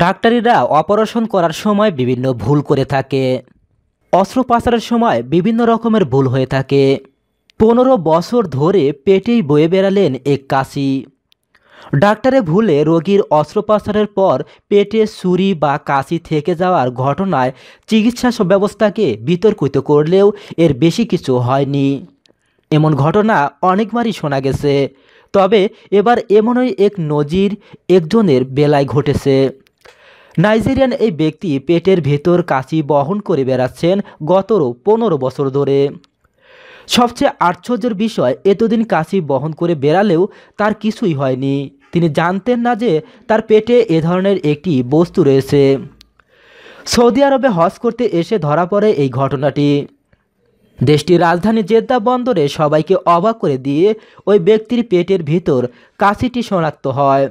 ডাক্তারিরা operation করার সময় বিভিন্ন ভুল করে থাকে। অস্ত্রোপচারের সময় বিভিন্ন রকমের ভুল হয়ে থাকে। 15 বছর ধরে পেটেই বয়ে বেড়ালেন এক কাশি। ডাক্তারে ভুলে রোগীর অস্ত্রোপচারের পর পেটে ছুরি বা কাশি থেকে যাওয়ার ঘটনায় চিকিৎসা ব্যবস্থাকে বিতর্কিত করলেও এর বেশি কিছু হয়নি। এমন ঘটনা অনেকবারই শোনা গেছে, তবে এবার এমনই এক নজির একজনের বেলায় ঘটেছে। নাইজেরিয়ান এই ব্যক্তি পেটের ভেতর কাশি বহন করে বেড়াচ্ছেন গত 15 বছর ধরে। সবচেয়ে আশ্চর্যের বিষয়, এতদিন কাশি বহন করে বেড়ালেও তার কিছুই হয়নি। তিনি জানতেন না যে তার পেটে এ ধরনের একটি বস্তু রয়েছে। সৌদি আরবে হজ করতে এসে ধরা পড়ে এই ঘটনাটি। দেশটির রাজধানী জেদ্দা বন্দরে সবাইকে অবাক করে দিয়ে ওই ব্যক্তির পেটের ভিতর কাশিটি শনাক্ত হয়।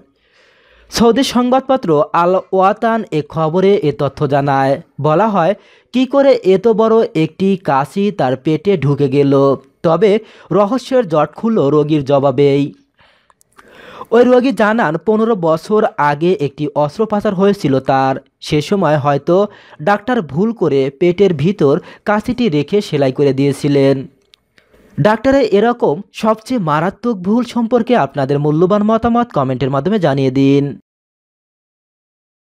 সৌদি সংবাদপত্র আল ওয়াতান এ খবরে এ তথ্য জানায়। বলা হয়, কি করে এত বড় একটি কাশি তার পেটে ঢুকে গেল। তবে রহস্যের জট খুলল রোগীর জবাবেই। ওই রোগী জানান, 15 বছর আগে একটি অস্ত্রোপচার হয়েছিল তার। সে সময় হয়তো ডাক্তার ভুল করে পেটের ভিতর কাশিটি রেখে সেলাই করে দিয়েছিলেন। ডাক্তারের এরকম সবচেয়ে মারাত্মক ভুল সম্পর্কে আপনাদের মূল্যবান মতামত কমেন্টের মাধ্যমে জানিয়ে দিন।